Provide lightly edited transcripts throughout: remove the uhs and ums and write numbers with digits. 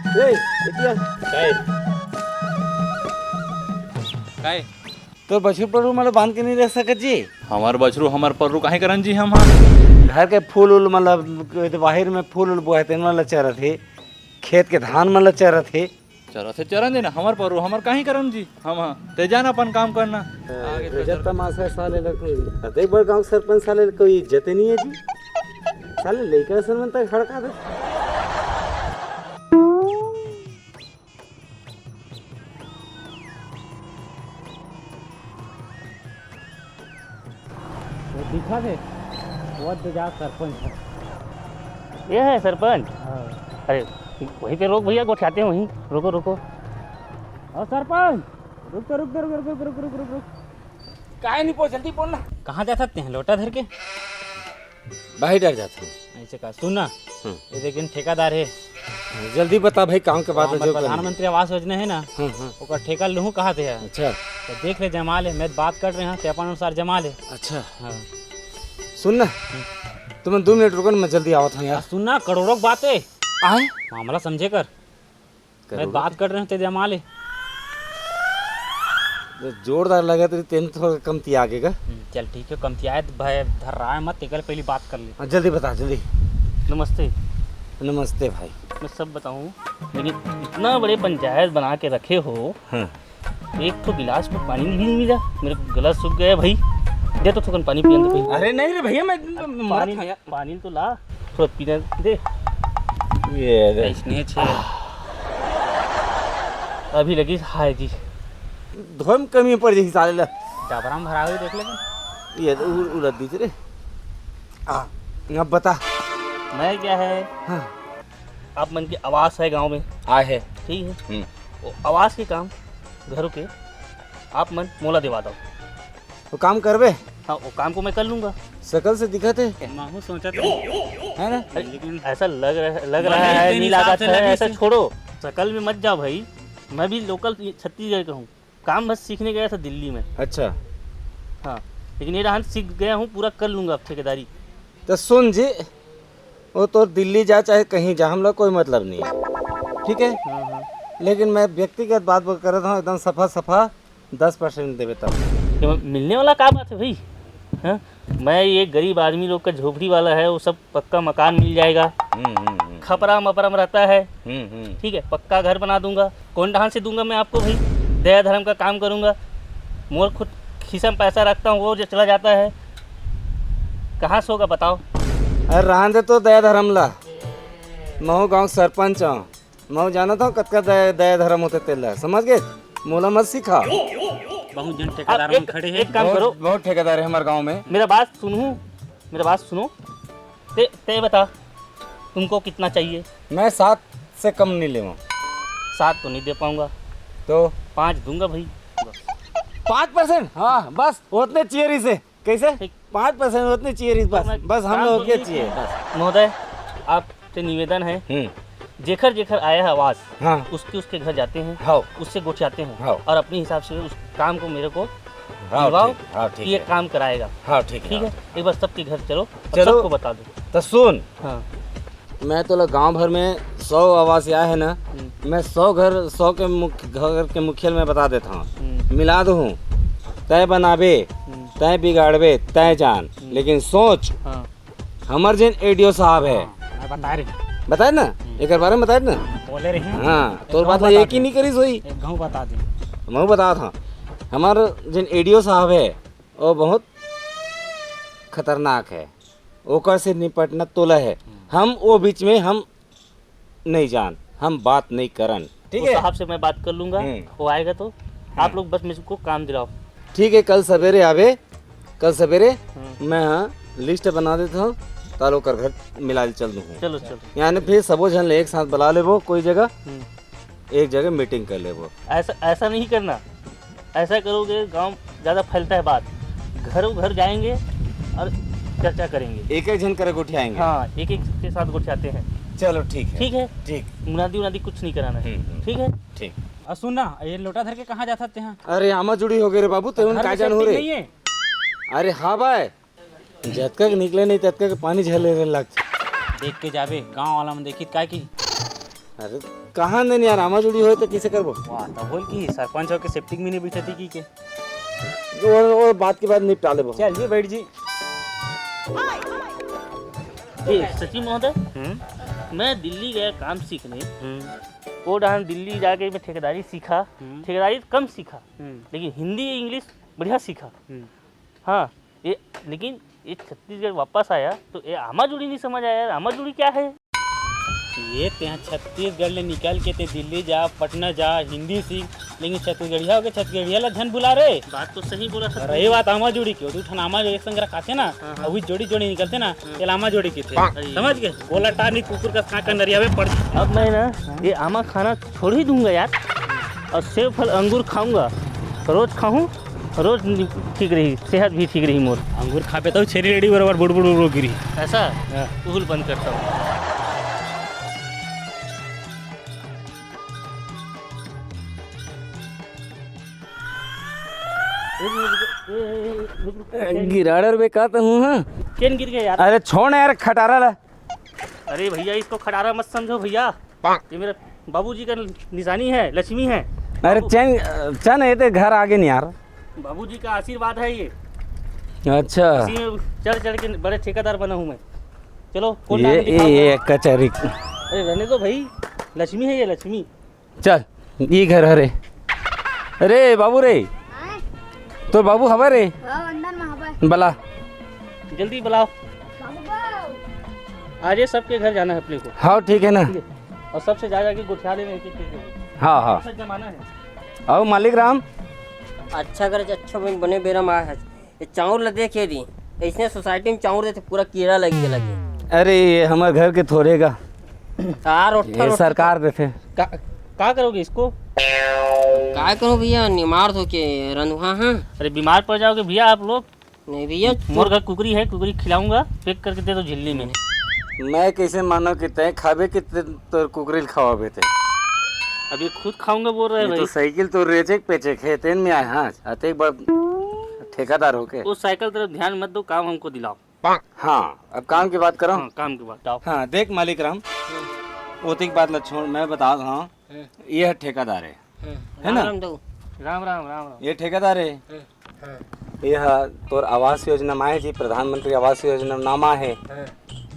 ए इतिया काय काय तो बछरू पर मला बांध के नहीं रह सकत जी। हमार बछरू हमार पर्रू काहे करन जी हम हाँ घर के फूल उल मतलब बाहर में फूल उल बोए तेन वाला चरत है, खेत के धान मतलब चरत है। चरा से चरन देना हमार पर्रू हमार काहे करन जी हम हाँ ते जाना अपन काम करना आगे तो गजब तमाशा है साले लगे। अते बड़ गांव सरपंच साले कोई इज्जत नहीं है जी। साले लेकर सरपंच तक खड़का दे। वो दिखा दे वो जा सरपंच है। ये है सरपंच। अरे वहीं पे रोक भैया, गोठाते हैं वहीं। रुको रुको। और सरपंच रुक रुक रुक रुक रुक रुक रुक रुक रुक काहे नहीं पहुंच, जल्दी बोलना। कहाँ जा सकते हैं लोटा धर के? भाई डर जाता हूँ। ऐसे कहा सुनना, ये लेकिन ठेकेदार है। जल्दी बता भाई, काम के बाद जो प्रधानमंत्री आवास योजना है ना, उसका ठेका लूँ कहाँ से है? अच्छा तो देख ले, जमा ले। मैं बात कर रहे हैं तो अपन अनुसार जमा ले। अच्छा हाँ सुन ना, तुम्हें 2 मिनट रुको ना, मैं जल्दी आवत हूँ यार। सुनना, करोड़ों की बात है, आए मामला समझे कर। मैं बात कर रहे हैं तो जमा ले। जोरदार लगा तो तेन थोड़ा कम थी आगे का। चल ठीक है, कम आए तो भाई धर रहा है मत, एक पहली बात कर ले। हाँ, जल्दी बता जल्दी। नमस्ते। नमस्ते भाई। मैं सब बताऊं, लेकिन इतना बड़े पंचायत बना के रखे हो, एक तो गिलास में पानी भी नहीं मिला। मेरे गला सूख गया भाई। दे तो थोड़ा पानी पियन दे। अरे नहीं रे भैया, मैं पानी तो ला, थोड़ा पीने दे। ये इसने छे अभी लगी हाय जी। धोम कमी पड़ जाई साले ला। चाबराम भरा हुई देख ले। ये उलट दी रे। अब बता। मैं क्या है, हाँ। आप मन की आवास है गांव में, आए है ठीक है। वो आवास के काम घरों के आप मन मोला दिवा दो। वो काम करबे? हाँ, वो काम को मैं कर लूंगा। शकल से दिखत है माहू सोचा था है ना, लेकिन ऐसा लग रहा है नहीं लागत है। ऐसा छोड़ो, शकल में मत जाओ भाई। मैं भी लोकल छत्तीसगढ़ का हूँ, काम बस सीखने गया था दिल्ली में। अच्छा हाँ, लेकिन ये रहा सीख गया हूँ, पूरा कर लूँगा अब ठेकेदारी। तो सुन जी, वो तो दिल्ली जा चाहे कहीं जा, हम लोग कोई मतलब नहीं है, ठीक है। हाँ, लेकिन मैं व्यक्तिगत बात कर रहा हूँ, एकदम सफा 10% देवे तब। ये मिलने वाला क्या बात है भाई? हाँ, मैं ये गरीब आदमी लोग का झोपड़ी वाला है, वो सब पक्का मकान मिल जाएगा। खपरा मपरम रहता है, ठीक है। पक्का घर बना दूंगा। कौन ढांस से दूंगा मैं आपको भाई? दया धर्म का काम करूंगा। मोर खुद खिसा में पैसा रखता हूँ, वो जो चला जाता है कहाँ से होगा बताओ? अरे रहन दे तो दया धर्म ला। मैं गाँव सरपंच हूँ, मैं जानता हूँ कतका दया धर्म होते तेला, समझ गए? मोला मत सिखा। बहुत जन ठेकेदार में खड़े हैं। एक काम करो, बहुत ठेकेदार है हमारे गाँव में। मेरा बात सुनो। ते बता, तुमको कितना चाहिए? मैं 7 से कम नहीं लेवा। 7 तो नहीं दे पाऊंगा, तो 5 दूंगा भाई। 5%? हाँ बस उतने चेयरी से कैसे? 5% उतने चेयरी बस हम लोग के चाहिए बस। महोदय, आपसे निवेदन है, जेखर जेखर आया है आवास, हाँ उसके घर जाते हैं, हाँ उससे गोठियाते हैं, हाँ। और अपने हिसाब से उस काम को मेरे को हाँ दिलवाओ ठीक, हाँ ठीक कि ये है, काम कराएगा। हाँ ठीक ठीक है, एक बार सबके घर चलो और चलो। सबको बता दो। तो सुन, हाँ, मैं तो गांव भर में 100 आवास आया है ना, मैं 100 के घर के मुखिया में बता देता हूँ, मिला दूँ। तय बनाबे, तय बिगाड़बे, तय जान, लेकिन सोच। हाँ, हमार जिन एडीओ साहब है, बता रहे बताए ना, एक बारे में बताए ना। बोले रहे हैं। हाँ तो बात है, एक ही नहीं करी सोई। एक गाँव बता दें। मैं बता था, हमारे जिन एडीओ साहब है वो बहुत खतरनाक है, ओकर से निपटना तोला है। हम वो बीच में हम नहीं जान, हम बात नहीं करन, ठीक है। साहब से मैं बात कर लूंगा, वो आएगा तो आप लोग बस मुझको काम दिलाओ। ठीक है, कल सवेरे आवे, कल सवेरे मैं हाँ लिस्ट बना देता हूँ, तालो कर घर मिला चल दूँ। चलो यानी फिर सबो जन एक साथ बुला ले, वो कोई जगह एक जगह मीटिंग कर ले। वो ऐसा नहीं करना। ऐसा करोगे गांव ज़्यादा फैलता है बात। घरों घर जाएंगे और चर्चा करेंगे। एक जन करे उठाएंगे। हाँ, एक के साथ गोठियाते हैं। चलो ठीक है, ठीक है, ठीक। मुनादी कुछ नहीं कराना है, ठीक है। ठीक। और सुनना, ये लोटा धर के कहाँ जा सकते हैं? अरे आमा जुड़ी हो गए रे बाबू, तो का जान हो रे। अरे हाँ भाई, जतका के निकले नहीं ततका के पानी झले लग। देख के जाबे, गांव वाला में देखी काय की। अरे कहाँ नहीं यार आमा जुड़ी हो तो किसे करबो वाह तो बोल की सरपंच होके सेप्टिक में नहीं बैठती की के और बात के बाद निपटा लेबो। चलिए बैठ जी। सचिन महोदय, मैं दिल्ली गया काम सीखने। वो डांस दिल्ली जाके मैं ठेकेदारी सीखा, ठेकेदारी कम सीखा, लेकिन हिंदी इंग्लिश बढ़िया सीखा। हाँ ये लेकिन ये छत्तीसगढ़ वापस आया तो ये आमा जुड़ी नहीं समझ आया यार, आमा जुड़ी क्या है? ये ते छत्तीसगढ़ ले निकल के ते दिल्ली जा, पटना जा, हिंदी सीख, लेकिन छत्तीसगढ़िया हो के छत्तीसगढ़िया ला धन बुला रे। बात तो सही बोला सर। रही बात आमा जोड़ी की, दू ठन आमा एक संग रखाते ना, और वही जोड़ी जोड़ी निकलते ना, ये आमा जोड़ी की थे, समझ गए? बोला टार कुकुर का खा कर नरिया में पड़। अब मैं ना ये आमा खाना छोड़ ही दूंगा यार, और सेब फल अंगूर खाऊंगा, रोज खाऊं, रोज ठीक रही, सेहत भी ठीक रही मोर। अंगूर खा पे तो छेरी रेडी बराबर बुड़ बुड़ बुड़ गिरी। ऐसा उहुल बंद करता हूँ। गिराड़र बेकात हूँ। हाँ चेन गिर गया यार। अरे छोड़ यार खटारा ला। अरे भैया इसको खटारा मत समझो भैया, ये मेरे बाबूजी का निशानी है, लक्ष्मी है। अरे चल ये तो घर आगे नहीं यार। बाबूजी का आशीर्वाद है ये, अच्छा इसी में चढ़ चढ़ के बड़े ठेकेदार बना हूँ मैं। चलो कौन ये डांस दिखाओ? ये कचहरी। अरे रहने दो भाई, लक्ष्मी है ये, लक्ष्मी। चल ये घर हरे। अरे बाबू रे, तो बाबू हवा रे बला जल्दी बुलाओ, आज ये सबके घर जाना है अपने को। हाँ ठीक है ना। और सबसे जा के गुठिया लेने एक हाँ हाँ जमाना है। आओ मालिक राम। अच्छा करे अच्छा बने बेरा में है। ये चाउर ला देखे दी, ऐसे सोसाइटी में चाउर देते पूरा कीड़ा लगे। अरे ये हमारे घर के थोड़ेगा रोटा सरकार देते। क्या करोगे इसको? क्या करो भैया, निमार हो के रंधुआ। हाँ अरे बीमार पड़ जाओगे भैया आप लोग। नहीं भैया, मोर घर कुकरी है, कुकरी खिलाऊंगा, पैक करके दे दो झिल्ली में। मैं कैसे मानो कि तय खाबे कि तो कुकरी खवाबे थे। अब ये खुद खाऊंगा बोल रहे हैं तो भाई। साइकिल तो रेचेक पेचे खेतेन में आए। हाँ आते एक बार ठेकेदार होके। उस साइकिल तरफ ध्यान मत दो, काम हमको दिलाओ। हाँ अब काम की बात करो। हाँ, काम की बात आओ। हाँ देख मालिक राम, ओती की बात न छोड़, मैं बता रहा हूँ ये है ठेकेदार है ना। राम राम राम राम। ये ठेकेदार है। ये तोर आवास योजना माए जी, प्रधानमंत्री आवास योजना नामा है।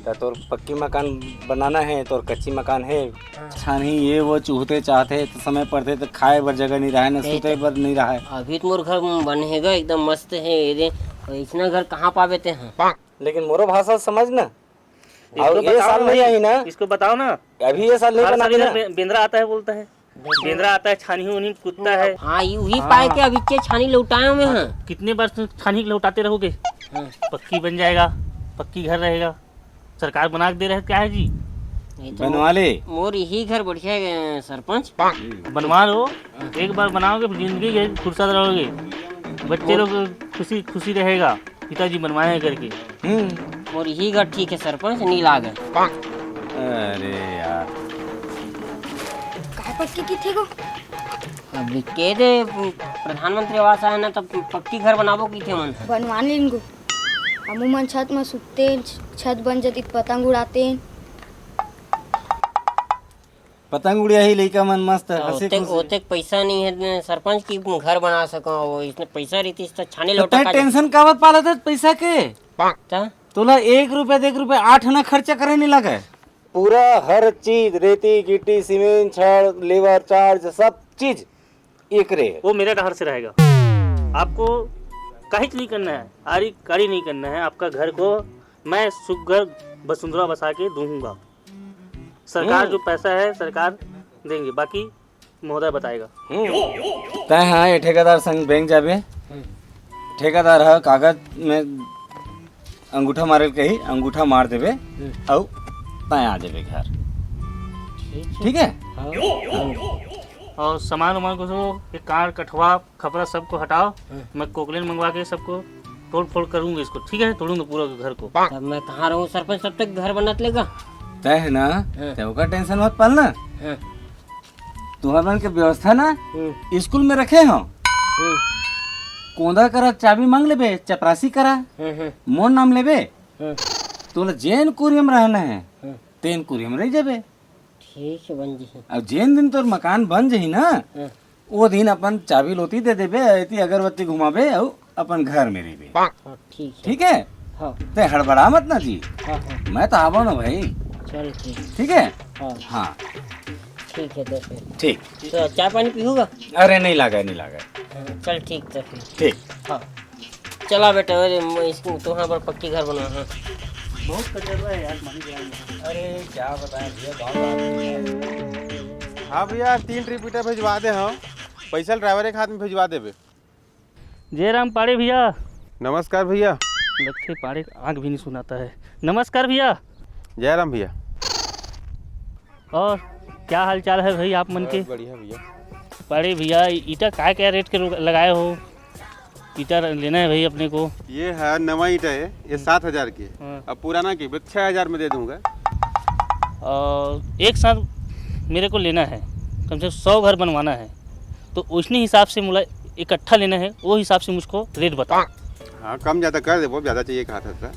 तो तोर पक्की मकान बनाना है, तोर कच्ची मकान है। अच्छा नहीं ये वो चूहते चाहते तो समय पड़ते तो खाए बर जगह नहीं रहा है, न सोते बर नहीं रहा है। अभी तो मोर घर बनेगा एकदम मस्त है। ये इतना घर कहाँ पावे हैं। लेकिन मोरो भाषा समझ ना। और ये साल नहीं आई ना, इसको बताओ ना। अभी ये साल नहीं हर बना साल ना। इधर बेंद्रा आता है बोलता है, बेंद्रा आता है, छानी उनी कूदता है। हाँ यही पाए के अभी के छानी लौटाए में हैं। कितने बार छानी लौटाते रहोगे? पक्की बन जाएगा, पक्की घर रहेगा, सरकार बना के दे रहे क्या है जी? बनवा ले। मोर यही घर बढ़िया है सरपंच। बनवा लो, एक बार बनाओगे जिंदगी के फुर्सत रहोगे, बच्चे लोग खुशी खुशी रहेगा। पिताजी बनवाए करके। और यही घर ठीक है सरपंच, नहीं लागे। अरे यार काय पक्की किथे गो? अभी के दे प्रधानमंत्री आवास आया ना, तब पक्की घर बनाबो की थे मन। बनवान लेन गो। हमू मन छत में सुतते, छत बन जाती पतंग उड़ाते। पतंग उड़िया ही लइका मन मस्त हंसी ओते खुशी। ओते पैसा नहीं है सरपंच की घर बना सको। वो इतने पैसा रहती तो छाने तो लौटा तय टेंशन कावत पालत है पैसा के। का तोला 1 रुपया 1 रुपया 8 आना खर्चा करे नहीं लगे। पूरा हर चीज रेती गिट्टी सीमेंट छड़ लेबर चार्ज सब चीज एक रे। वो मेरे डर से रहेगा। आपको काहिच नहीं करना है, आरी कारी नहीं करना है। आपका घर को मैं सुघर वसुंधरा बसा के दूंगा। सरकार जो पैसा है सरकार देंगे, बाकी महोदय बताएगा। तय हाँ ये ठेकेदार संग बैंक जाबे। ठेकेदार है कागज में अंगूठा मारे के ही अंगूठा मार देवे और तय आ जाबे घर। ठीक है। और सामान वामान को ये कार कठवा खपरा सबको हटाओ। मैं कोकलेन मंगवा के सबको तोड़ फोड़ करूंगा इसको। ठीक है, तोड़ूंगा पूरा घर को। तब मैं कहाँ रहूँ सरपंच, तब तक घर बनत लेगा। तय है ना, तय का टेंशन मत पालना। तुम्हारे के व्यवस्था ना स्कूल में रखे हो। कोंदा करा चाबी मांग लेबे, चपरासी करा मोर नाम लेबे। तोला जैन कुरियम रहना है तेन कुरियम रह जाबे। ठीक है बन जी। अब जिन दिन तोर मकान बन जाही ना वो दिन अपन चाबी लोती दे देबे ऐती अगरबत्ती घुमाबे और अपन घर में रहिबे। हाँ ठीक है। ठीक है हाँ ते हड़बड़ा मत ना जी। हाँ हाँ मैं तो आवा ना भाई। चल ठीक। ठीक है हाँ हाँ ठीक है तो फिर ठीक। तो चाय पानी पीऊँगा? अरे नहीं लगा नहीं लगा। हाँ, चल ठीक तो फिर। ठीक। हाँ चला बेटा, अरे इसको तो यहाँ पर पक्की घर बना है। बहुत कचरा है यार, मान जाएंगे। अरे क्या बताएं भैया गाँव हाँ भैया 3 ट्रिप ईटा भिजवा दे। हम पैसा ड्राइवर के हाथ में भिजवा देबे। जयराम पाड़े भैया। नमस्कार भैया। लगते पाड़े आँख भी नहीं सुनाता है। नमस्कार भैया। जयराम भैया। और क्या हाल चाल है भाई आप मन के? बढ़िया भैया। पाड़े भैया ईटा क्या रेट के लगाए हो? ईटा लेना है भाई अपने को। ये है नवा ईटा है, ये 7,000 की है। हाँ। अब पुराना की 6,000 में दे दूंगा। एक साथ मेरे को लेना है, कम से कम 100 घर बनवाना है, तो उसी हिसाब से मुझे इकट्ठा लेना है, वो हिसाब से मुझको रेट बताओ। हाँ कम ज़्यादा कर दे, बहुत ज़्यादा चाहिए कहा था।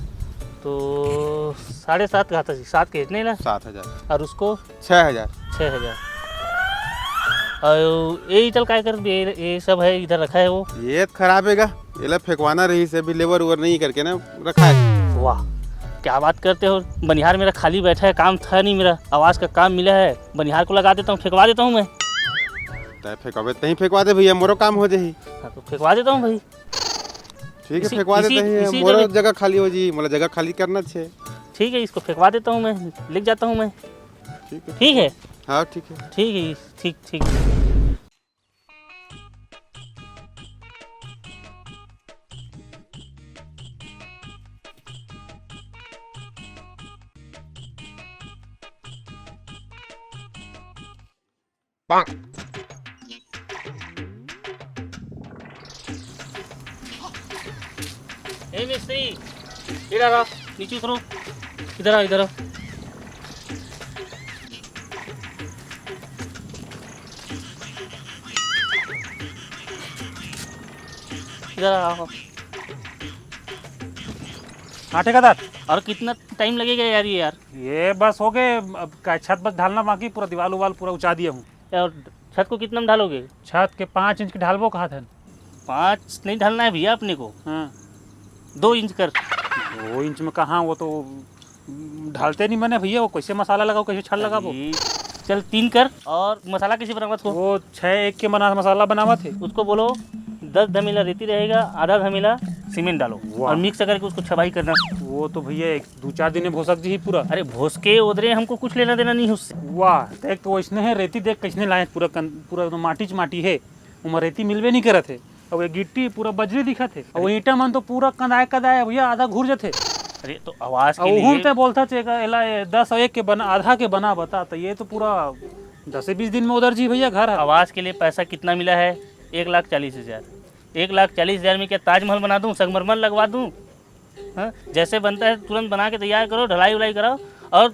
तो 7.5 कहा था, 7 के इतने ना। 7,000 और उसको 6,000। 6,000। और ये चल क्या कर ये सब है इधर रखा है वो। ये खराब है, ये ला फेंकवाना रही से भी लेबर उबर नहीं करके ना रखा है। वाह क्या बात करते हो। बनिहार मेरा खाली बैठा है, काम था नहीं, मेरा आवाज़ का काम मिला है, बनिहार को लगा देता हूँ, फेंकवा देता हूँ मैं। फेंकवा नहीं फेंकवा दे भैया, मोरो काम हो जाही। हाँ तो फेंकवा देता हूँ भाई। ठीक है फेंकवा देते हैं, मोरो जगह खाली हो जी, मतलब जगह खाली करना छे। ठीक है इसको फेंकवा देता हूँ मैं, लिख जाता हूँ मैं। ठीक है। ठीक है हाँ ठीक है। ठीक है ठीक ठीक। ए मिस्त्री इधर आओ, नीचे उतरो, इधर आओ इधर आओ। इधर आओ। हाँ ठेकेदार। और कितना टाइम लगेगा यार ये यार? ये बस हो गए, अब का छत बस ढालना बाकी, पूरा दीवार उवाल पूरा उचा दिया हूँ। और छत को कितना में ढालोगे? छत के 5 इंच के ढालबो कहा था। 5 नहीं ढालना है भैया अपने को, हाँ 2 इंच कर। 2 इंच में कहाँ, वो तो ढालते नहीं मैंने भैया, वो कैसे मसाला लगाओ, कैसे छड़ लगाओ। चल 3 कर। और मसाला कैसे बनावत हो? वो 6 के बना मसाला बनावा थे। उसको बोलो 10 धमीला रेती रहेगा, आधा धमीला सीमेंट डालो और मिक्स करके उसको छबाई करना। वो तो भैया 2-4 दिन में भोसक जी पूरा। अरे भोस के उधरे हमको कुछ लेना देना नहीं उससे। वाह देख तो वैसने है, रेती देख कैसने लाए, पूरा पूरा तो माटी है, उमा रेती मिलवे नहीं करत है। और ये गिट्टी पूरा बजरी दिखा थे, और ईटा मन तो पूरा कदाए भैया, आधा घूर जाते। अरे तो आवाज के लिए लिए बोलता चेगा 10 और 1 के बना, आधा के बना बता, तो ये तो पूरा 10 से 20 दिन में उधर जी भैया घर है। आवाज के लिए पैसा कितना मिला है? 1,40,000। 1,40,000 में क्या ताजमहल बना दूं, संगमरमर लगवा दूं? हाँ जैसे बनता है तुरंत बना के तैयार करो, ढलाई उलाई कराओ, और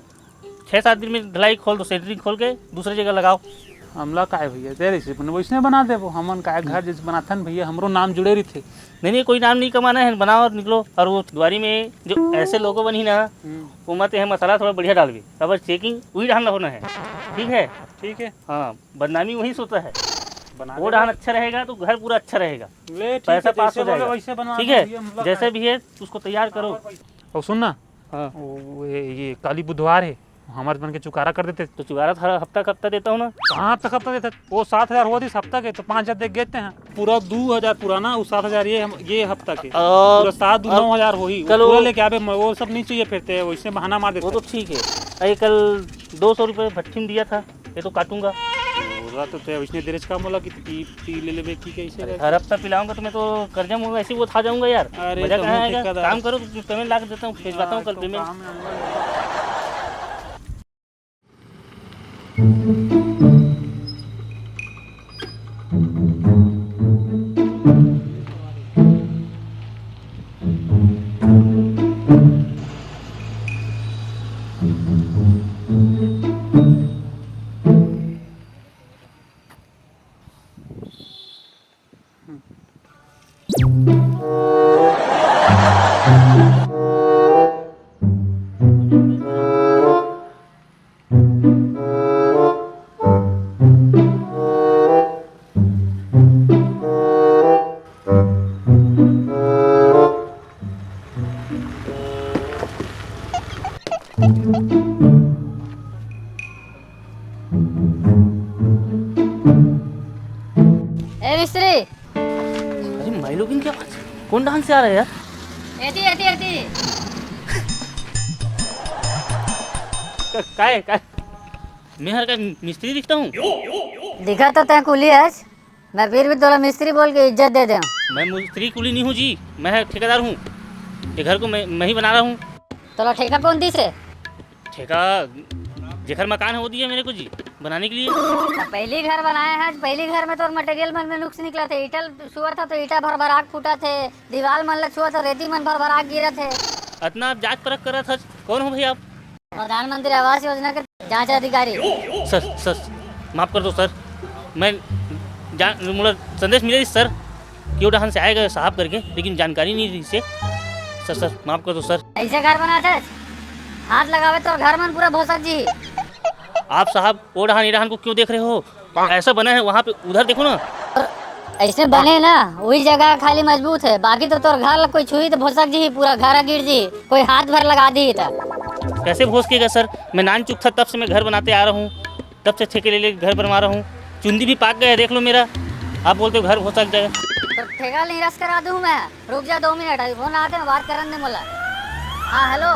6-7 दिन में ढलाई खोल दो, सेंटरिंग खोल के दूसरी जगह लगाओ। हमला का है भैया, तेरे से वैसने बना दे वो, हमन का घर जैसे बनाता न भैया, हमरो नाम जुड़े रही थे। नहीं कोई नाम नहीं कमाना है, बनाओ और निकलो। और वो द्वारी में जो ऐसे लोगों बनी ना, वो मत है मसाला थोड़ा बढ़िया डाल भी, अब चेकिंग वही डालना होना है। ठीक है ठीक है। हाँ बदनामी वही सोता है, वो डाल अच्छा रहेगा तो घर पूरा अच्छा रहेगा, पैसा पास हो जाएगा। ठीक है जैसे भी है उसको तैयार करो। और सुनना, हाँ ये काली बुधवार है, हमारे बन के चुकारा कर देते। तो चुकारा हर हफ्ता देता हूँ ना। कहाँ तक हफ्ता देते? वो 7,000 हुआ थी हफ्ता के, तो 5,000 देख देते हैं, पूरा 2,000 पुराना, वो 7,000 ये हफ्ता के, और पूरा 7-9,000 हो ही कल वो लेके आवे, वो सब नहीं चाहिए फिरते हैं, वैसे बहाना मार देते। वो तो ठीक है। अरे कल 200 रुपये भट्टी में दिया था, ये तो काटूंगा। तो वैसने देर का मोला कि पी ले लेबे की कैसे? हर हफ्ता पिलाऊंगा तो मैं तो कर्जा में ऐसे वो खा जाऊंगा यार। अरे मजा तो कहाँ मुझे आएगा? कदा- काम करो, पेमेंट ला के देता हूँ, भिजवाता हूँ कल पेमेंट। ए मिस्त्री अरे मैं लोग क्या बात कौन डांस से आ रहा है यार? एती एती एती काय मैं हर का मिस्त्री दिखता हूँ? दिखा तो तय कुली आज मैं फिर भी थोड़ा मिस्त्री बोल के इज्जत दे दे। मैं मिस्त्री कुली नहीं हूँ जी, मैं ठेकेदार हूँ। ये घर को मैं ही बना रहा हूँ। थोड़ा ठेका कौन दी से? ठेका जेखर मकान है वो दिया मेरे को जी बनाने के लिए। पहली घर बनाया है, पहली घर में तो मटेरियल मन में नुक्स निकला थे। ईटा छुआ था तो ईटा भर भराक फूटा थे, दीवार मन छुआ था रेती मन भर भराक गिरा थे। इतना आप जांच परख कर रहा था, कौन हो भाई आप? प्रधानमंत्री आवास योजना के जांच अधिकारी। सर माफ कर दो सर, मैं मुझे संदेश मिले सर कि वो डहान से आएगा साहब करके, लेकिन जानकारी नहीं थी इससे। सर माफ कर दो सर। ऐसे घर बना थे हाथ लगावे तो घर मन पूरा भोसक जी। आप साहब वो डहान को क्यों देख रहे हो? ऐसा बना है वहाँ पे, उधर देखो ना। ऐसे बने ना वही जगह खाली मजबूत है, बाकी तो तोर घर कोई छुई तो भोसक जी पूरा घर गिर जी, कोई हाथ भर लगा दी था। कैसे भोसकेगा सर? मैं नान चुप था तब से मैं घर बनाते आ रहा हूँ, तब से ठेके ले घर बनवा रहा हूँ। चुंदी भी पाक गया देख लो मेरा, आप बोलते हो घर भोसक जाएगा। तो ठेका नहीं रस करा दूँ मैं, रुक जा 2 मिनट अभी फोन आते हैं बात करने बोला। हाँ हेलो।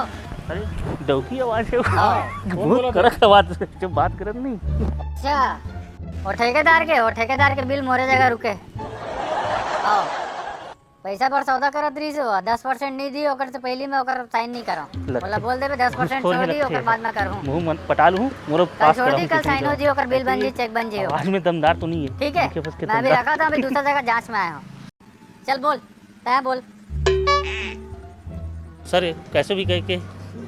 अरे डौकी आवाज है, बहुत कड़क आवाज जब बात करत नहीं। अच्छा वो ठेकेदार के बिल मोरे जगह रुके। आओ पैसा पर सौदा करत रही हो, 10% नहीं दी ओकर से पहले मैं ओकर साइन नहीं करो। बोला बोल देबे 10% छोड़ दी ओकर बाद में करहूं। मुंह मन पटा लूं मोरो पास छोड़ दी, कल साइन हो जी ओकर बिल बन जी, चेक बन जी। आवाज में दमदार तो नहीं है? ठीक है मैं अभी रखा था, अभी दूसरा जगह जांच में आया हूं। चल बोल तय बोल। सर कैसे भी कह के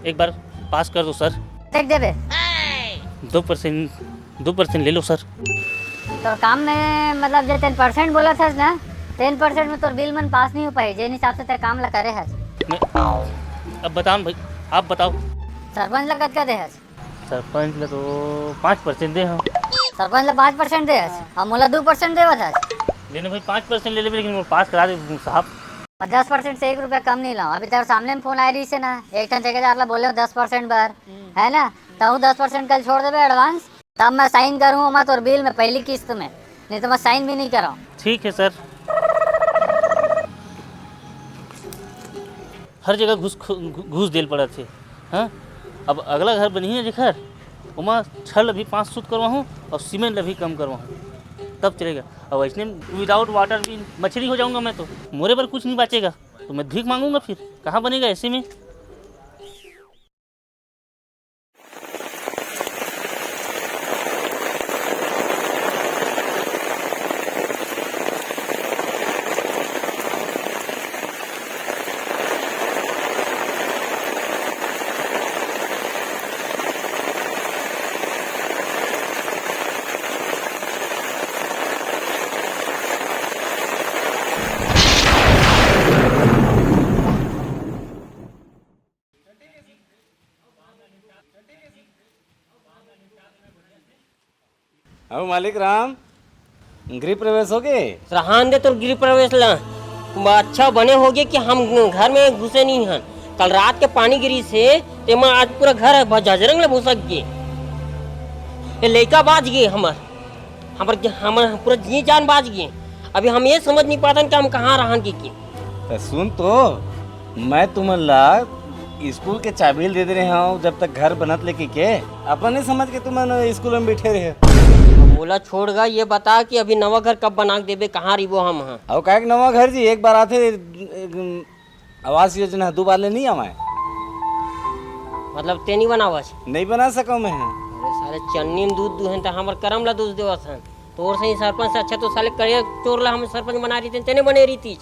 एक बार पास कर दो सर। देख देबे 2% ले लो सर। तो काम में मतलब जो 10% बोला था ना, 10% में तो बिल मन पास नहीं हो पाए, जिन हिसाब से तेरे काम ला करे है। मैं अब बताओ भाई, आप बताओ। सरपंच लगत का दे है? सरपंच ले तो 5% दे हम। सरपंच ला 5% दे है, हम मोला 2% देवत है। लेने भाई 5% ले ले, लेकिन वो पास करा दे साहब। 10% से 1 रुपया कम नहीं लाऊं। अभी तेरे सामने में फोन आ रही से ना, एक ठन ठेकेदार ला बोले 10% बार है ना, तो 10% कल छोड़ देवे एडवांस, तब मैं साइन करूँ मैं तोर बिल में पहली किस्त में, नहीं तो मैं साइन भी नहीं कराऊँ। ठीक है सर। हर जगह घूस देल पड़ा थे। हाँ अब अगला घर बनी है जेखर वहाँ छल अभी 5 सूत करवाऊँ और सीमेंट अभी कम करवाऊँ, तब चलेगा। अब इसने विदाउट वाटर भी मछली हो जाऊँगा मैं, तो मोरे पर कुछ नहीं बचेगा, तो मैं भीख मांगूंगा, फिर कहाँ बनेगा ऐसे में। अब मालिक राम गृह प्रवेश हो गए? रहान दे तो गृह प्रवेश ला अच्छा बने हो गए कि हम घर में घुसे नहीं हैं। कल रात के पानी गिरी से ते मैं आज पूरा घर जजरंग ले भूसक गए, ये लड़का बाज गए, हमर पूरा जी जान बाज गए। अभी हम ये समझ नहीं पाते कि हम कहाँ रहन की। सुन तो मैं तुम्हारा स्कूल के चाबील दे रहे हूँ, जब तक घर बनत लेके के अपन नहीं समझ के तुम स्कूल में बैठे रहे। बोला छोड़ गा, ये बता कि अभी नवा घर कब बना के देबे, कहाँ रिबो हम? हाँ अब का नवा घर जी एक बार आते आवास योजना 2 बार ले नहीं आवाए। मतलब ते नहीं बनावा? नहीं बना सका मैं। अरे साले चन्नी में दूध दुहन तो हमार करम ला दूध देवा सन, तोर सही सरपंच से अच्छा तो साले करियर चोर ला हम सरपंच बना रही थी, तेने बने रही थी।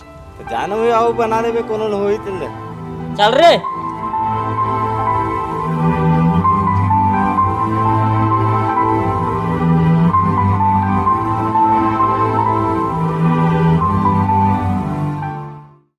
जानो आओ बना देबे कोनो होई तिल। चल रे।